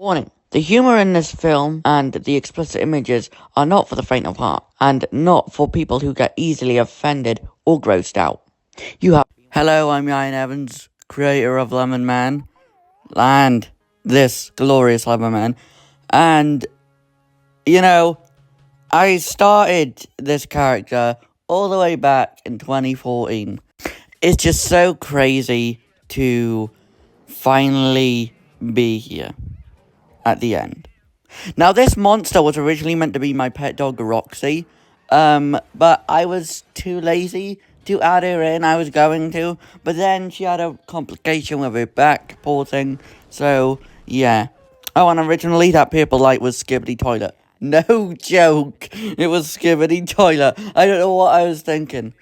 Warning. The humour in this film and the explicit images are not for the faint of heart, and not for people who get easily offended or grossed out. Hello, I'm Ryan Evans, creator of Lemon Man, and this glorious Lemon Man, and, I started this character all the way back in 2014. It's just so crazy to finally be here at the end. Now, this monster was originally meant to be my pet dog, Roxy, but I was too lazy to add her in. I was going to, but then she had a complication with her back, poor thing, so, yeah. Oh, and originally that purple light was Skibidi Toilet. No joke, it was Skibidi Toilet. I don't know what I was thinking.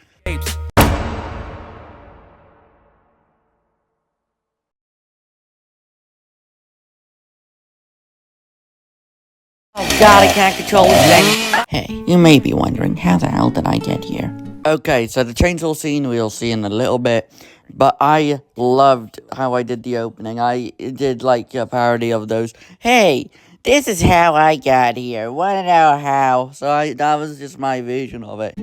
Oh god, I can't control this thing. Hey, you may be wondering, how the hell did I get here? Okay, so the chainsaw scene we'll see in a little bit, but I loved how I did the opening. I did like a parody of those, hey, this is how I got here, wanna know how? So that was just my version of it.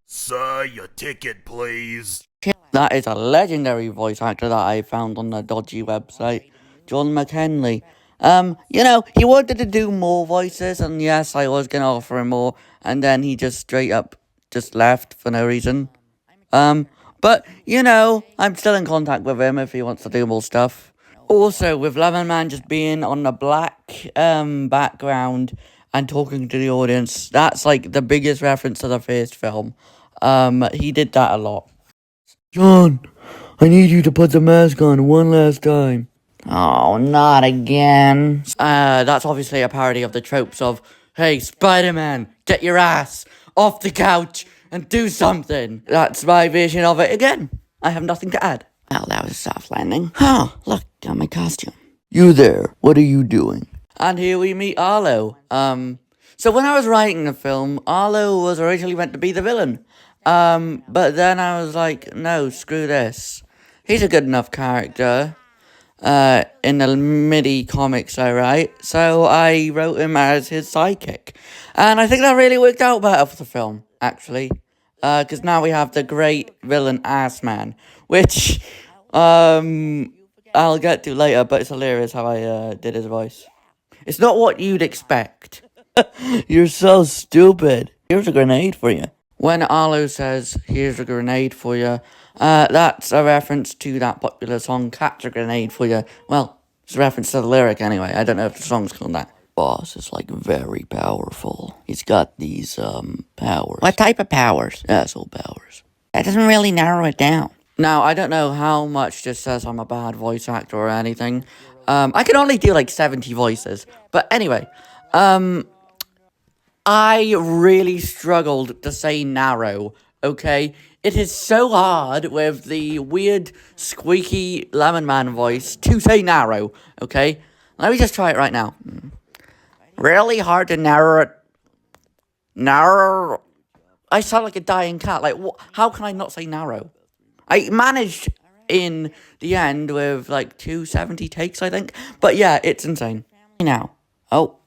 Sir, your ticket, please. That is a legendary voice actor that I found on the dodgy website, John McHenley. He wanted to do more voices, and yes, I was gonna offer him more, and then he just straight up just left for no reason. But, I'm still in contact with him if he wants to do more stuff. Also, with Lemon Man just being on the black, background and talking to the audience, that's, like, the biggest reference to the first film. He did that a lot. John, I need you to put the mask on one last time. Oh, not again. That's obviously a parody of the tropes of, hey, Spider-Man, get your ass off the couch and do something. That's my version of it again. I have nothing to add. Well, that was a soft landing. Oh, look, got my costume. You there, what are you doing? And here we meet Arlo. So when I was writing the film, Arlo was originally meant to be the villain. But then I was like, no, screw this. He's a good enough character, in the MIDI comics I write, so I wrote him as his sidekick. And I think that really worked out better for the film, actually. Because now we have the great villain Assman, which, I'll get to later, but it's hilarious how I, did his voice. It's not what you'd expect. You're so stupid. Here's a grenade for you. When Arlo says, here's a grenade for you, that's a reference to that popular song, Catch a Grenade for You. Well, it's a reference to the lyric anyway. I don't know if the song's called that. Boss is, like, very powerful. He's got these, powers. What type of powers? Asshole powers. That doesn't really narrow it down. Now, I don't know how much this says I'm a bad voice actor or anything. I can only do, like, 70 voices. But anyway, I really struggled to say narrow, okay? It is so hard with the weird, squeaky Lemon Man voice to say narrow, okay? Let me just try it right now. Really hard to narrow it. Narrow. I sound like a dying cat. Like, how can I not say narrow? I managed in the end with, like, 270 takes, I think. But yeah, it's insane. Now. Oh.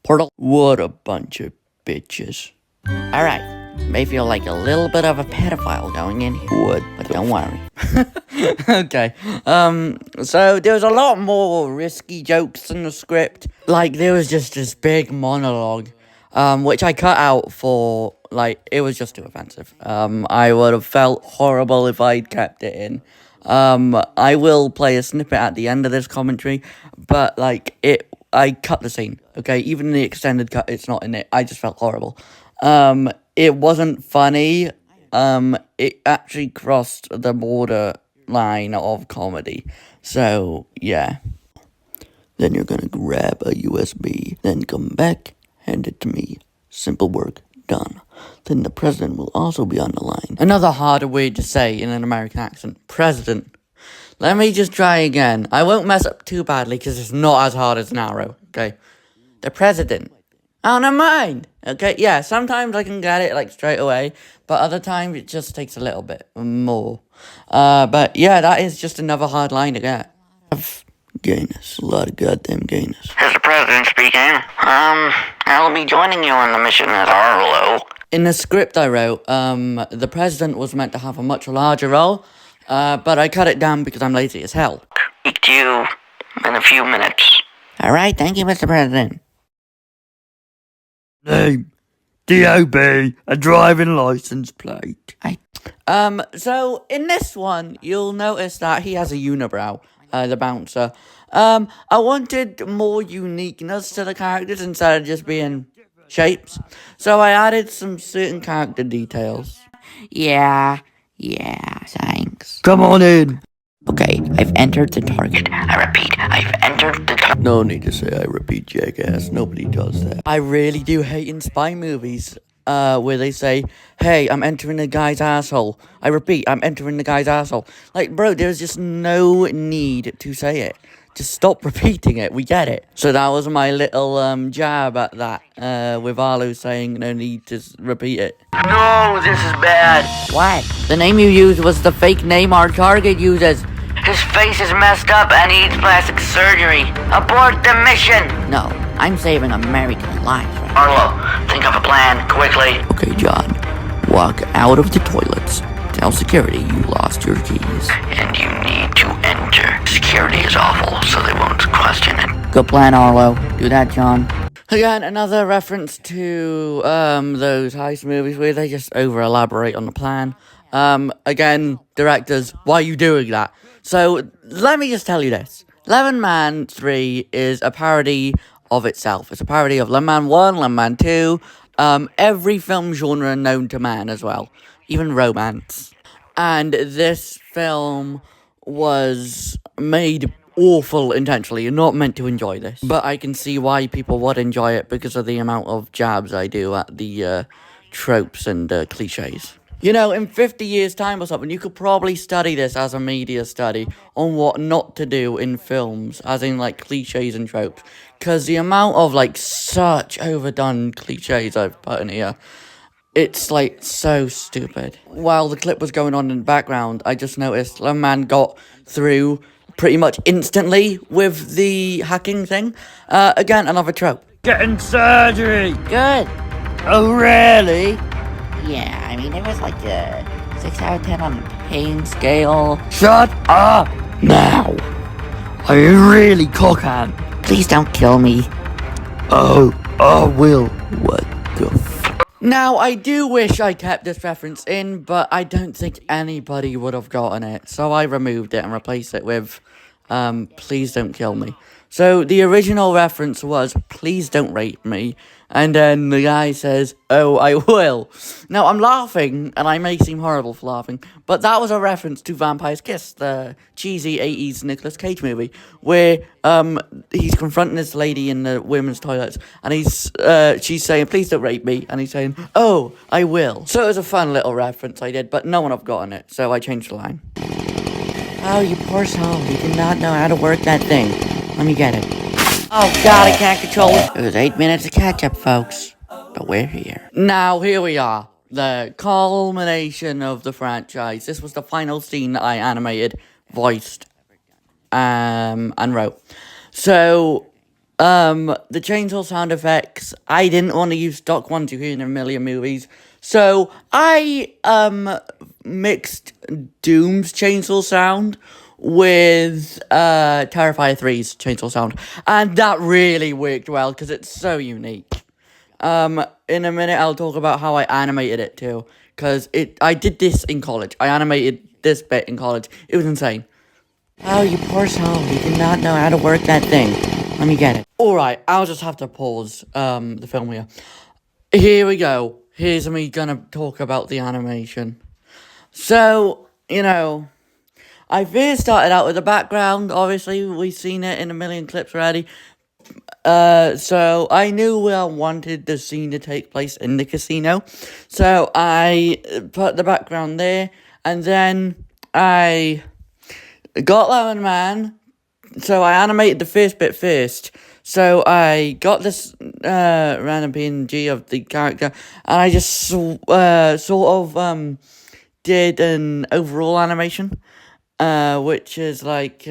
Portal. What a bunch of bitches. Alright. May feel like a little bit of a pedophile going in here. What? But don't worry. Okay. So there was a lot more risky jokes in the script. Like, there was just this big monologue, which I cut out for, like, it was just too offensive. I would have felt horrible if I'd kept it in. I will play a snippet at the end of this commentary, but, like, I cut the scene, okay? Even in the extended cut, it's not in it. I just felt horrible. It wasn't funny. It actually crossed the border line of comedy. So, yeah. Then you're gonna grab a USB, then come back, hand it to me. Simple work, done. Then the president will also be on the line. Another harder word to say in an American accent. President. Let me just try again. I won't mess up too badly because it's not as hard as narrow, okay? The president. Oh, never mind. Okay, yeah, sometimes I can get it, like, straight away, but other times it just takes a little bit more. But yeah, that is just another hard line to get. I've gayness. A lot of goddamn gayness. Here's the president speaking. I'll be joining you on the mission as Arlo. In the script I wrote, the president was meant to have a much larger role, but I cut it down because I'm lazy as hell. Speak to you in a few minutes. Alright, thank you, Mr. President. Name, D.O.B., a driving license plate. So in this one, you'll notice that he has a unibrow, the bouncer. I wanted more uniqueness to the characters instead of just being shapes. So I added some certain character details. Yeah, thanks. Come on in. Okay, I've entered the target. I repeat, I've entered the target. No need to say I repeat, jackass. Nobody does that. I really do hate in spy movies, where they say, hey, I'm entering the guy's asshole. I repeat, I'm entering the guy's asshole. Like, bro, there's just no need to say it. Just stop repeating it, we get it. So that was my little, jab at that, with Arlo saying no need to repeat it. No, this is bad. What? The name you used was the fake name our target uses. His face is messed up and needs plastic surgery. Abort the mission. No, I'm saving American lives. Arlo, think of a plan, quickly. Okay, John, walk out of the toilets. Tell security you lost your keys. And you need to enter. Security is awful, so they won't question it. Good plan, Arlo. Do that, John. Again, another reference to those heist movies where they just over-elaborate on the plan. Again, directors, why are you doing that? So, let me just tell you this. Lemon Man 3 is a parody of itself. It's a parody of Lemon Man 1, Lemon Man 2, every film genre known to man as well. Even romance. And this film was made awful intentionally. You're not meant to enjoy this. But I can see why people would enjoy it because of the amount of jabs I do at the tropes and cliches. You know, in 50 years' time or something, you could probably study this as a media study on what not to do in films, as in, like, cliches and tropes. Because the amount of, like, such overdone cliches I've put in here, it's, like, so stupid. While the clip was going on in the background, I just noticed Lemon Man got through pretty much instantly with the hacking thing. Again, another trope. Getting surgery. Good. Oh, really? Yeah, I mean, it was like a 6 out of 10 on the pain scale. Shut up. Now, Are you really cockhand? please don't kill me. Oh, I will. What the Now, I do wish I kept this reference in, but I don't think anybody would have gotten it. So I removed it and replaced it with, please don't kill me. So the original reference was, please don't rape me. And then the guy says, oh, I will. Now, I'm laughing, and I may seem horrible for laughing, but that was a reference to Vampire's Kiss, the cheesy 80s Nicolas Cage movie, where he's confronting this lady in the women's toilets, and she's saying, please don't rape me, and he's saying, oh, I will. So it was a fun little reference I did, but no one have gotten it, so I changed the line. Oh, you poor soul, you did not know how to work that thing. Let me get it. Oh god, I can't control it. It was 8 minutes of catch-up, folks. But we're here. Now, here we are. The culmination of the franchise. This was the final scene that I animated, voiced, and wrote. So, the chainsaw sound effects, I didn't want to use stock ones you hear in a million movies. So, I, mixed Doom's chainsaw sound with Terrifier 3's chainsaw sound, and that really worked well because it's so unique. In a minute I'll talk about how I animated it too, because I did this in college. I animated this bit in college. It was insane. Oh, you poor soul, you did not know how to work that thing. Let me get it. Alright, I'll just have to pause the film here. Here we go. Here's me gonna talk about the animation. So, you know, I first started out with the background. Obviously, we've seen it in a million clips already. So I knew I wanted the scene to take place in the casino. So I put the background there. And then I got Lemon Man. So I animated the first bit first. So I got this random PNG of the character. And I just sort of did an overall animation. which is like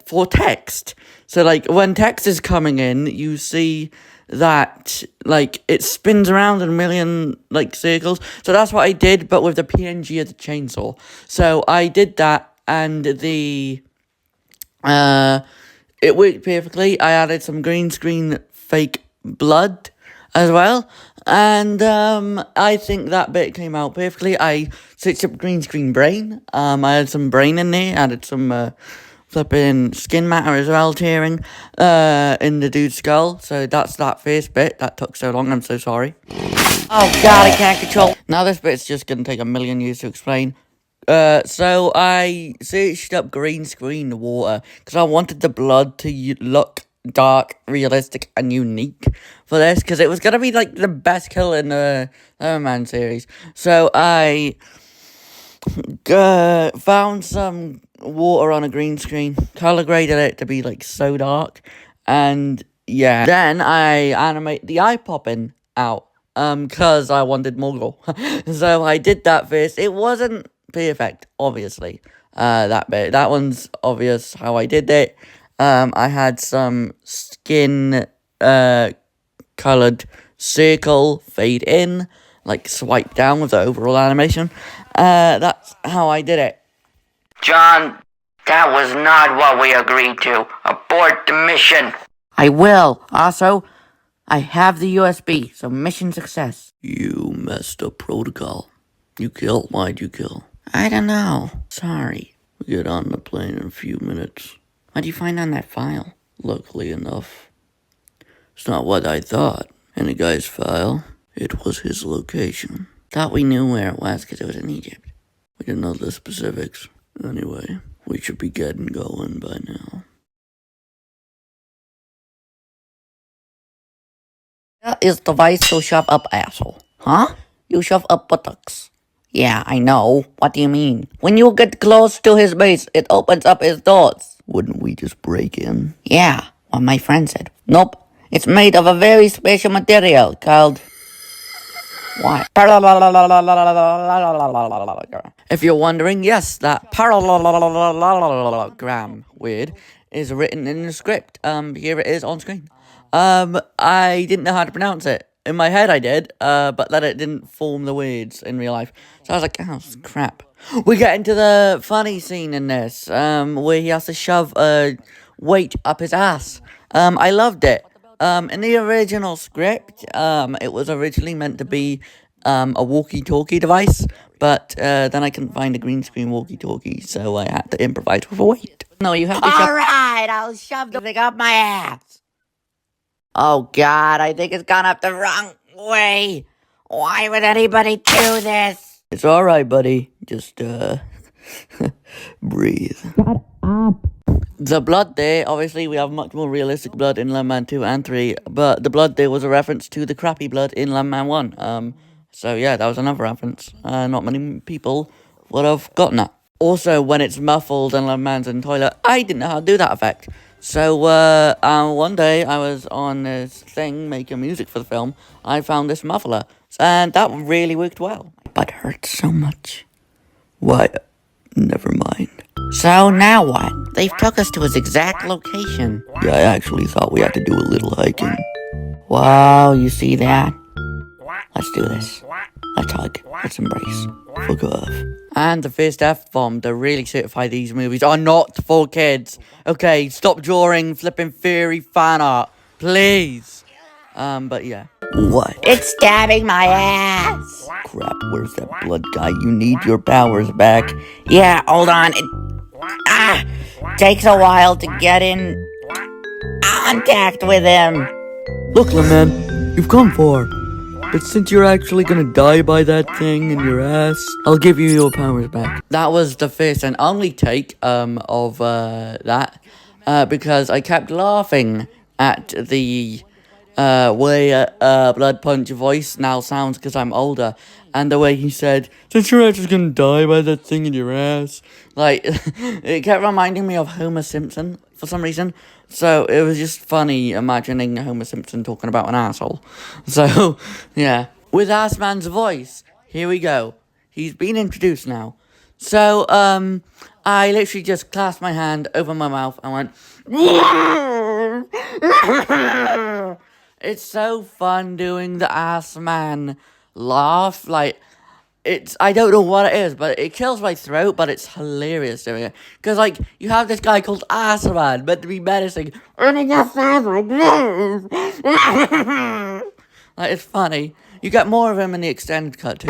for text. So like when text is coming in, you see that like it spins around in a million like circles. So that's what I did, but with the PNG of the chainsaw. So I did that, and the it worked perfectly. I added some green screen fake blood as well, and I think that bit came out perfectly. I switched up green screen brain. I had some brain in there, added some flipping skin matter as well, tearing in the dude's skull. So that's that first bit. That took so long, I'm so sorry. Oh god, I can't control. Now this bit's just gonna take a million years to explain. So I searched up green screen water because I wanted the blood to look dark, realistic, and unique for this, because it was gonna be like the best kill in the Iron Man series. So I found some water on a green screen, color graded it to be like so dark, and yeah, then I animate the eye popping out. Cause I wanted more gore. So I did that first. It wasn't perfect, obviously. That one's obvious how I did it. I had some skin, colored circle fade in, like swipe down with the overall animation. That's how I did it. John, that was not what we agreed to. Abort the mission. I will. Also, I have the USB, so mission success. You messed up protocol. You killed. Why'd you kill? I don't know. Sorry. We'll get on the plane in a few minutes. What'd you find on that file? Luckily enough, it's not what I thought. In the guy's file, it was his location. Thought we knew where it was because it was in Egypt. We didn't know the specifics. Anyway, we should be getting going by now. That is the device to shove up, asshole. Huh? You shove up buttocks. Yeah, I know. What do you mean? When you get close to his base, it opens up his doors. Wouldn't we just break in? Yeah, what my friend said. Nope. It's made of a very special material called... What? If you're wondering, yes, that parallelogram word is written in the script. Here it is on screen. I didn't know how to pronounce it. In my head I did, but then it didn't form the words in real life. So I was like, oh, crap. We get into the funny scene in this, where he has to shove a weight up his ass. I loved it. In the original script, it was originally meant to be, a walkie-talkie device, but, then I couldn't find a green screen walkie-talkie, so I had to improvise with a weight. No, you have to shove... Alright, I'll shove the thing up my ass. Oh god, I think it's gone up the wrong way. Why would anybody do this? It's alright, buddy. Just, breathe. Shut up. The blood there, obviously we have much more realistic blood in Landman 2 and 3, but the blood there was a reference to the crappy blood in Landman 1. So yeah, that was another reference. Not many people would have gotten that. Also, when it's muffled and Landman's in the toilet, I didn't know how to do that effect. So, one day I was on this thing making music for the film. I found this muffler, and that really worked well. But hurt so much. Why, never mind. So now what? They've took us to his exact location. Yeah, I actually thought we had to do a little hiking. Wow, you see that? Let's do this. Let's hug. Let's embrace. Fuck off. And the first F-bomb to really certify these movies are not for kids. Okay, stop drawing flipping furry fan art. Please. But yeah. What? It's stabbing my ass. Crap, where's that blood guy? You need your powers back. Yeah, hold on. It takes a while to get in contact with him. Look, man, you've come far. But since you're actually gonna die by that thing in your ass, I'll give you your powers back. That was the first and only take, of, that, because I kept laughing at the, way, Blood Punch voice now sounds because I'm older, and the way he said, since you're actually gonna die by that thing in your ass, like, it kept reminding me of Homer Simpson for some reason. So it was just funny imagining Homer Simpson talking about an asshole. So, yeah. With Assman's voice, here we go. He's been introduced now. So, I literally just clasped my hand over my mouth and went. It's so fun doing the ass man laugh. Like, I don't know what it is, but it kills my throat, but it's hilarious doing it. Because, like, you have this guy called Ass Man meant to be menacing. Like, it's funny. You get more of him in the extended cut, too.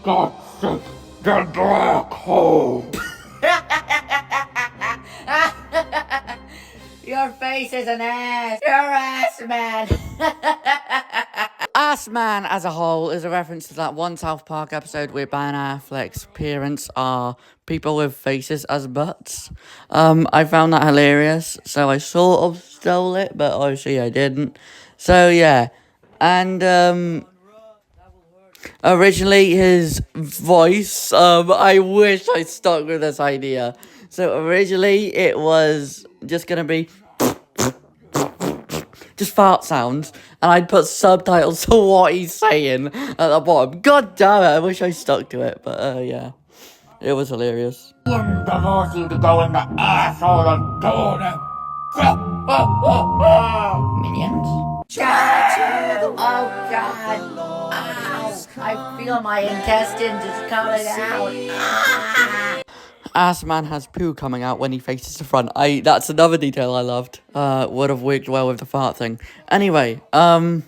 God sake, the black hole! Your face is an ass. You're ass man. Ass Man as a whole is a reference to that one South Park episode where Ben Affleck's parents are people with faces as butts. I found that hilarious, so I sort of stole it, but obviously I didn't. So yeah, and originally his voice, I wish I stuck with this idea. So originally it was just gonna be just fart sounds, and I'd put subtitles to what he's saying at the bottom. God damn it, I wish I stuck to it, but yeah, it was hilarious. Divorce you to go in the asshole and donut! Minions? Oh God! Ow! I feel my intestines is coming out. Ass Man has poo coming out when he faces the front. That's another detail I loved. Would have worked well with the fart thing. Anyway, when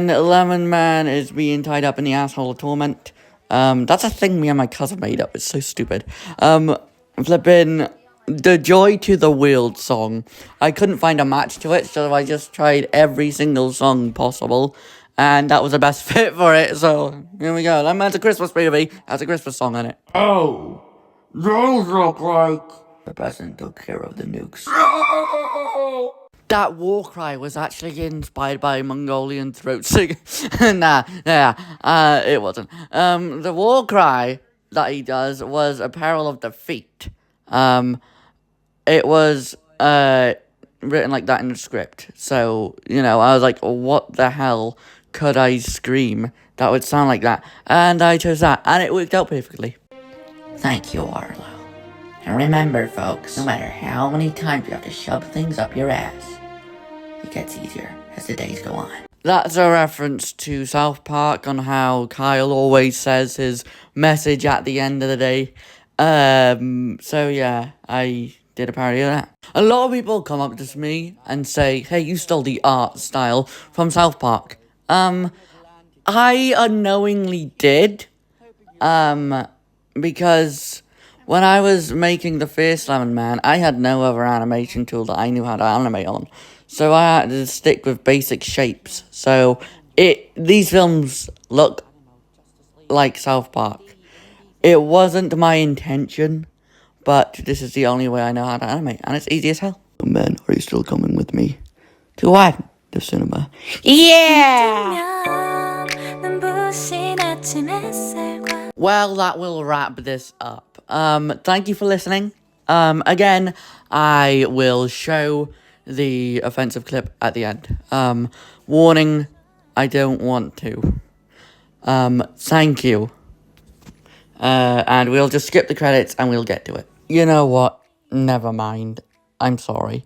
Lemon Man is being tied up in the asshole of torment, that's a thing me and my cousin made up. It's so stupid. Flipping the Joy to the World song. I couldn't find a match to it, so I just tried every single song possible. And that was the best fit for it, so here we go. Lemon Man's a Christmas movie. Has a Christmas song in it. Oh, those look like... The president took care of the nukes. That war cry was actually inspired by Mongolian throat singing. It wasn't. The war cry that he does was a peril of defeat. It was written like that in the script. So, I was like, what the hell could I scream that would sound like that? And I chose that, and it worked out perfectly. Thank you, Arlo. And remember, folks, no matter how many times you have to shove things up your ass, it gets easier as the days go on. That's a reference to South Park on how Kyle always says his message at the end of the day. So yeah, I did a parody of that. A lot of people come up to me and say, hey, you stole the art style from South Park. I unknowingly did. Because when I was making the first Lemon Man, I had no other animation tool that I knew how to animate on. So I had to stick with basic shapes. So these films look like South Park. It wasn't my intention, but this is the only way I know how to animate, and it's easy as hell. Man, are you still coming with me? To what? The cinema. Yeah! Well, that will wrap this up. Thank you for listening. Again, I will show the offensive clip at the end. Warning, I don't want to. Thank you. And we'll just skip the credits and we'll get to it. You know what? Never mind. I'm sorry.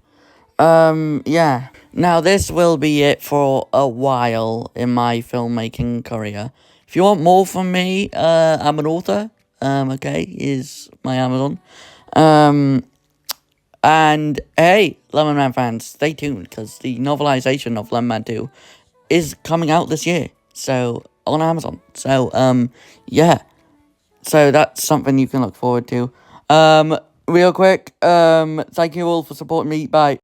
Yeah. Now, this will be it for a while in my filmmaking career. If you want more from me, I'm an author. Okay, is my Amazon. And hey, Lemon Man fans, stay tuned, because the novelization of Lemon Man 2 is coming out this year. So, on Amazon. So, yeah. So, that's something you can look forward to. Real quick, thank you all for supporting me. Bye.